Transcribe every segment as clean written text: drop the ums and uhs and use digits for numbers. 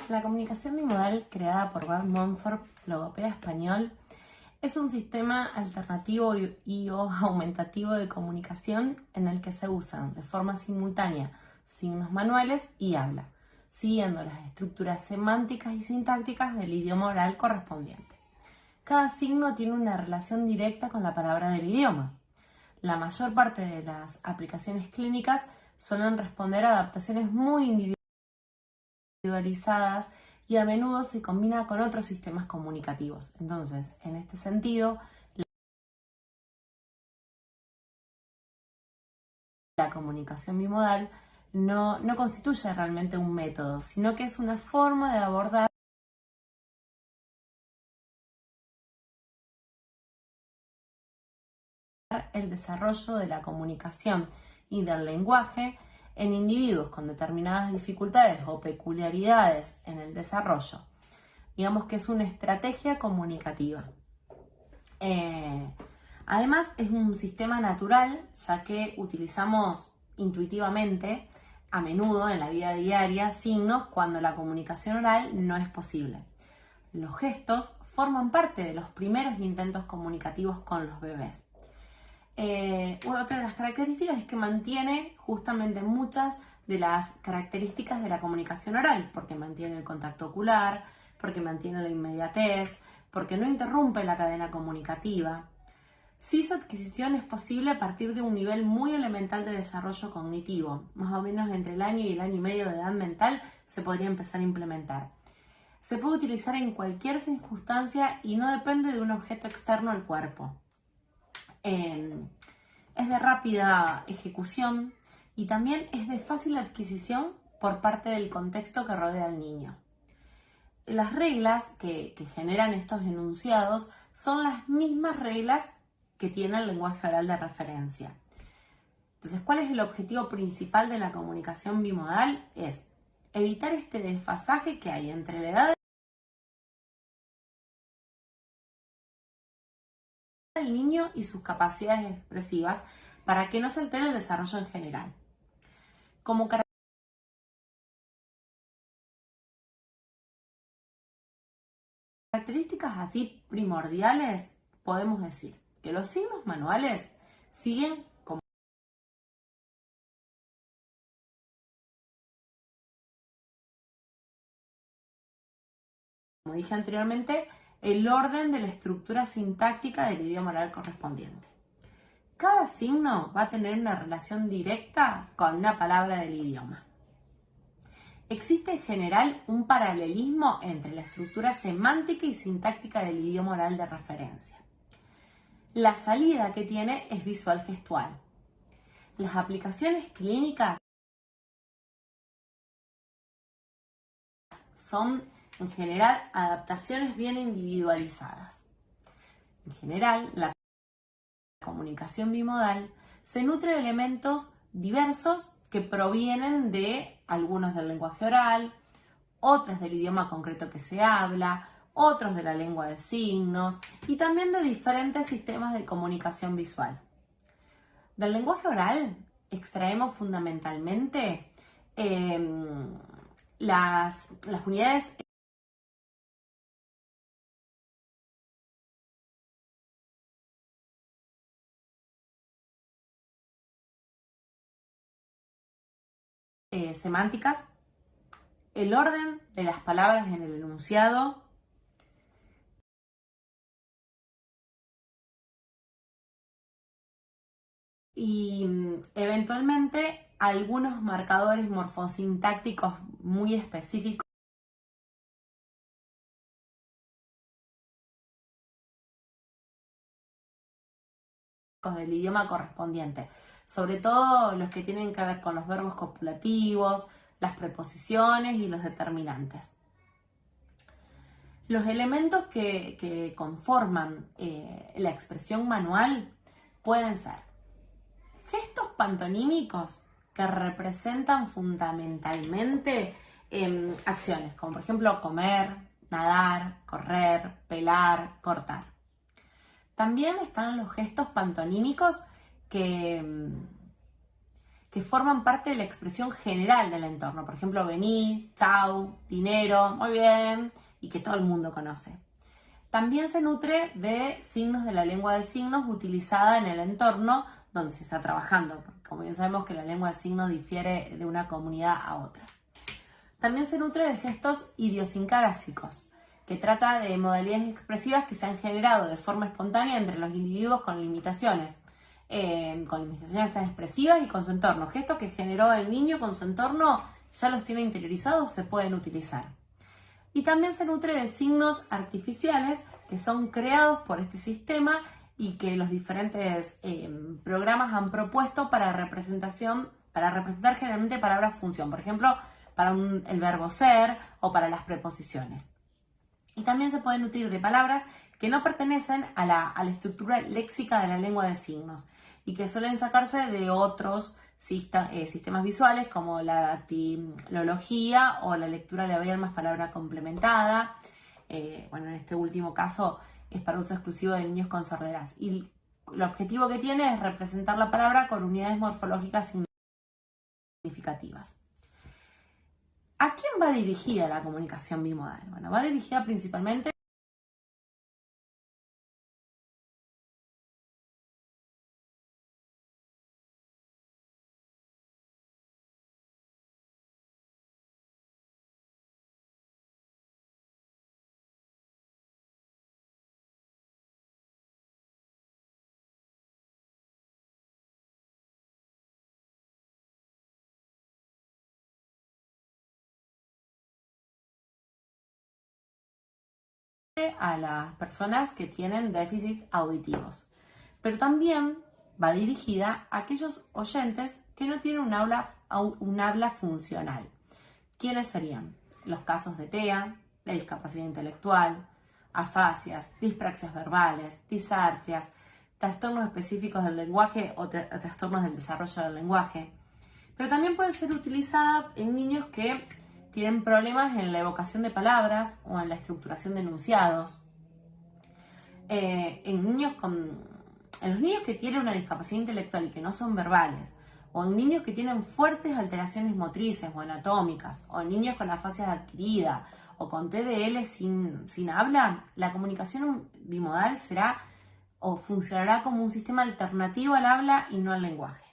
La comunicación bimodal, creada por Bart Montfort, logopeda español, es un sistema alternativo y/o aumentativo de comunicación en el que se usan de forma simultánea signos manuales y habla, siguiendo las estructuras semánticas y sintácticas del idioma oral correspondiente. Cada signo tiene una relación directa con la palabra del idioma. La mayor parte de las aplicaciones clínicas suelen responder a adaptaciones muy individualizadas y a menudo se combina con otros sistemas comunicativos. Entonces, en este sentido, la comunicación bimodal no constituye realmente un método, sino que es una forma de abordar el desarrollo de la comunicación y del lenguaje en individuos con determinadas dificultades o peculiaridades en el desarrollo. Digamos que es una estrategia comunicativa. Además, es un sistema natural, ya que utilizamos intuitivamente, a menudo en la vida diaria, signos cuando la comunicación oral no es posible. Los gestos forman parte de los primeros intentos comunicativos con los bebés. Otra de las características es que mantiene justamente muchas de las características de la comunicación oral, porque mantiene el contacto ocular, porque mantiene la inmediatez, porque no interrumpe la cadena comunicativa. Sí, su adquisición es posible a partir de un nivel muy elemental de desarrollo cognitivo, más o menos entre el año y el año y medio de edad mental se podría empezar a implementar. Se puede utilizar en cualquier circunstancia y no depende de un objeto externo al cuerpo. Es de rápida ejecución y también es de fácil adquisición por parte del contexto que rodea al niño. Las reglas que generan estos enunciados son las mismas reglas que tiene el lenguaje oral de referencia. Entonces, ¿cuál es el objetivo principal de la comunicación bimodal? Es evitar este desfasaje que hay entre la edad del niño y sus capacidades expresivas para que no se altere el desarrollo en general. Como características así primordiales, podemos decir que los signos manuales siguen, como dije anteriormente, el orden de la estructura sintáctica del idioma oral correspondiente. Cada signo va a tener una relación directa con una palabra del idioma. Existe en general un paralelismo entre la estructura semántica y sintáctica del idioma oral de referencia. La salida que tiene es visual gestual. Las aplicaciones clínicas son en general adaptaciones bien individualizadas. En general, la comunicación bimodal se nutre de elementos diversos que provienen de algunos del lenguaje oral, otros del idioma concreto que se habla, otros de la lengua de signos y también de diferentes sistemas de comunicación visual. Del lenguaje oral extraemos fundamentalmente las unidades semánticas, el orden de las palabras en el enunciado, y eventualmente algunos marcadores morfosintácticos muy específicos del idioma correspondiente, sobre todo los que tienen que ver con los verbos copulativos, las preposiciones y los determinantes. Los elementos que conforman la expresión manual pueden ser gestos pantonímicos que representan fundamentalmente acciones, como por ejemplo comer, nadar, correr, pelar, cortar. También están los gestos pantonímicos que que forman parte de la expresión general del entorno. Por ejemplo, vení, chau, dinero, muy bien, y que todo el mundo conoce. También se nutre de signos de la lengua de signos utilizada en el entorno donde se está trabajando. Como bien sabemos que la lengua de signos difiere de una comunidad a otra. También se nutre de gestos idiosincrásicos, que trata de modalidades expresivas que se han generado de forma espontánea entre los individuos con limitaciones expresivas y con su entorno. Gestos que generó el niño con su entorno ya los tiene interiorizados, se pueden utilizar. Y también se nutre de signos artificiales que son creados por este sistema y que los diferentes programas han propuesto para representar generalmente palabras función. Por ejemplo, para el verbo ser o para las preposiciones. Y también se pueden nutrir de palabras que no pertenecen a la estructura léxica de la lengua de signos y que suelen sacarse de otros sistemas visuales como la dactilología o la lectura labial más palabra complementada. En este último caso es para uso exclusivo de niños con sorderas. Y el objetivo que tiene es representar la palabra con unidades morfológicas significativas. ¿A quién va dirigida la comunicación bimodal? Bueno, va dirigida principalmente a las personas que tienen déficit auditivos, pero también va dirigida a aquellos oyentes que no tienen un habla funcional. ¿Quiénes serían? Los casos de TEA, de discapacidad intelectual, afasias, dispraxias verbales, disartrias, trastornos específicos del lenguaje o trastornos del desarrollo del lenguaje. Pero también puede ser utilizada en niños que tienen problemas en la evocación de palabras o en la estructuración de enunciados. En los niños que tienen una discapacidad intelectual y que no son verbales, o en niños que tienen fuertes alteraciones motrices o anatómicas, o en niños con afasias adquirida o con TDL sin habla, la comunicación bimodal será o funcionará como un sistema alternativo al habla y no al lenguaje.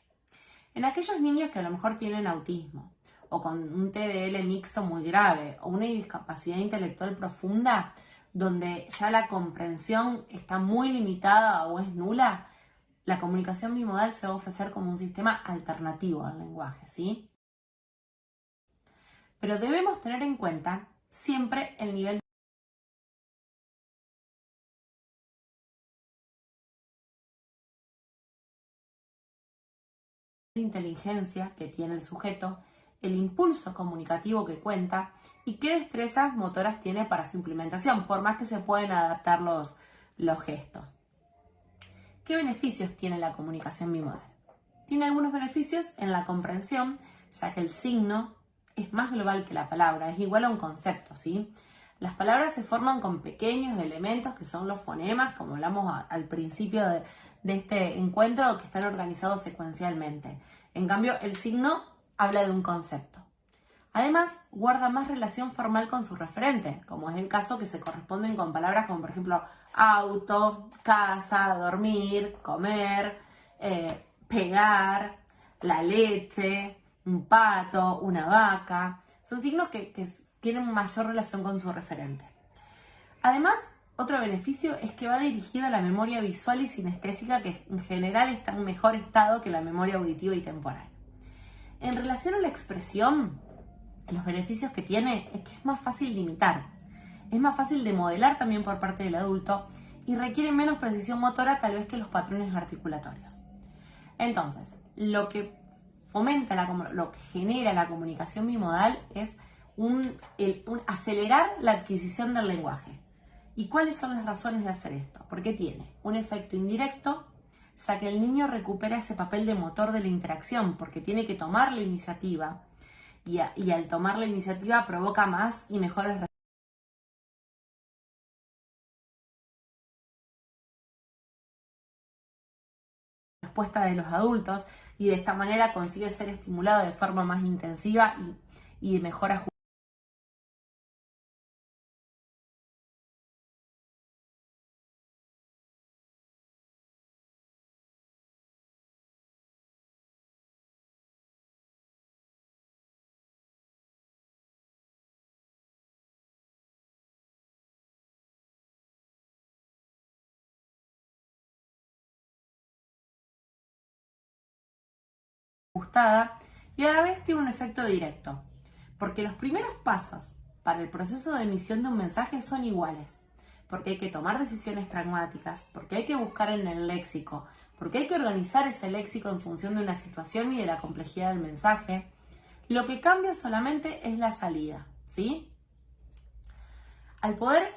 En aquellos niños que a lo mejor tienen autismo, o con un TDL mixto muy grave, o una discapacidad intelectual profunda, donde ya la comprensión está muy limitada o es nula, la comunicación bimodal se va a ofrecer como un sistema alternativo al lenguaje, ¿sí? Pero debemos tener en cuenta siempre el nivel de inteligencia que tiene el sujeto, el impulso comunicativo que cuenta y qué destrezas motoras tiene para su implementación, por más que se pueden adaptar los gestos. ¿Qué beneficios tiene la comunicación bimodal? Tiene algunos beneficios en la comprensión, ya que el signo es más global que la palabra, es igual a un concepto, ¿sí? Las palabras se forman con pequeños elementos que son los fonemas, como hablamos al principio de este encuentro, que están organizados secuencialmente. En cambio, el signo habla de un concepto. Además, guarda más relación formal con su referente, como es el caso que se corresponden con palabras como, por ejemplo, auto, casa, dormir, comer, pegar, la leche, un pato, una vaca. Son signos que tienen mayor relación con su referente. Además, otro beneficio es que va dirigido a la memoria visual y sinestésica, que en general está en mejor estado que la memoria auditiva y temporal. En relación a la expresión, los beneficios que tiene es que es más fácil de imitar, es más fácil de modelar también por parte del adulto y requiere menos precisión motora tal vez que los patrones articulatorios. Entonces, lo que lo que genera la comunicación bimodal es acelerar la adquisición del lenguaje. ¿Y cuáles son las razones de hacer esto? Porque tiene un efecto indirecto, ya que el niño recupera ese papel de motor de la interacción, porque tiene que tomar la iniciativa y al tomar la iniciativa provoca más y mejores respuestas de los adultos, y de esta manera consigue ser estimulado de forma más intensiva y de mejor ajustada y a la vez tiene un efecto directo, porque los primeros pasos para el proceso de emisión de un mensaje son iguales, porque hay que tomar decisiones pragmáticas, porque hay que buscar en el léxico, porque hay que organizar ese léxico en función de una situación y de la complejidad del mensaje. Lo que cambia solamente es la salida, ¿sí? Al poder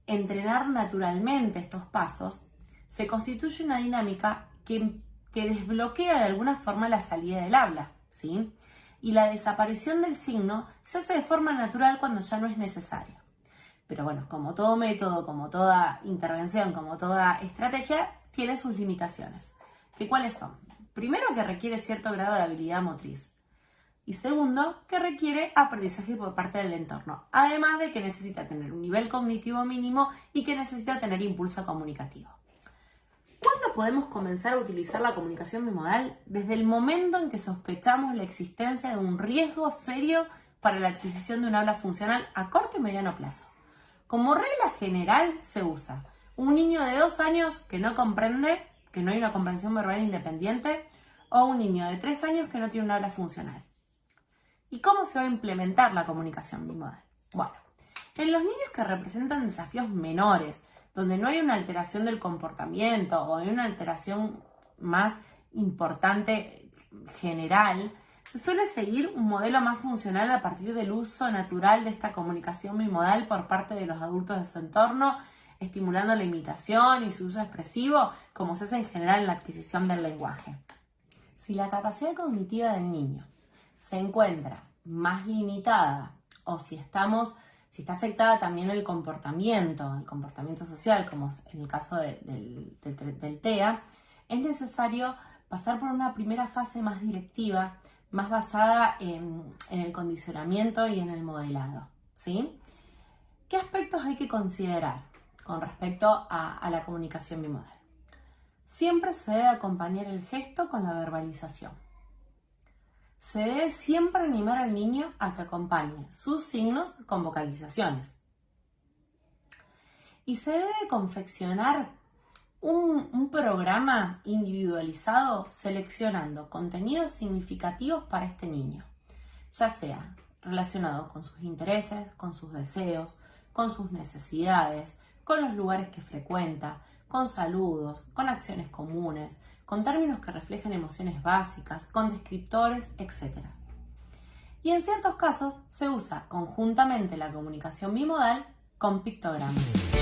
entrenar naturalmente estos pasos, se constituye una dinámica que desbloquea de alguna forma la salida del habla, ¿sí? Y la desaparición del signo se hace de forma natural cuando ya no es necesario. Pero bueno, como todo método, como toda intervención, como toda estrategia, tiene sus limitaciones. ¿Qué cuáles son? Primero, que requiere cierto grado de habilidad motriz. Y segundo, que requiere aprendizaje por parte del entorno. Además de que necesita tener un nivel cognitivo mínimo y que necesita tener impulso comunicativo. ¿Cuándo podemos comenzar a utilizar la comunicación bimodal? Desde el momento en que sospechamos la existencia de un riesgo serio para la adquisición de un habla funcional a corto y mediano plazo. Como regla general se usa un niño de 2 años que no comprende, que no hay una comprensión verbal independiente, o un niño de 3 años que no tiene un habla funcional. ¿Y cómo se va a implementar la comunicación bimodal? Bueno, en los niños que representan desafíos menores, donde no hay una alteración del comportamiento o hay una alteración más importante general, se suele seguir un modelo más funcional a partir del uso natural de esta comunicación bimodal por parte de los adultos de su entorno, estimulando la imitación y su uso expresivo, como se hace en general en la adquisición del lenguaje. Si la capacidad cognitiva del niño se encuentra más limitada o si está afectada también el comportamiento social, como es en el caso del TEA, es necesario pasar por una primera fase más directiva, más basada en el condicionamiento y en el modelado, ¿sí? ¿Qué aspectos hay que considerar con respecto a la comunicación bimodal? Siempre se debe acompañar el gesto con la verbalización. Se debe siempre animar al niño a que acompañe sus signos con vocalizaciones. Y se debe confeccionar un programa individualizado seleccionando contenidos significativos para este niño, ya sea relacionado con sus intereses, con sus deseos, con sus necesidades, con los lugares que frecuenta, con saludos, con acciones comunes, con términos que reflejen emociones básicas, con descriptores, etc. Y en ciertos casos se usa conjuntamente la comunicación bimodal con pictogramas.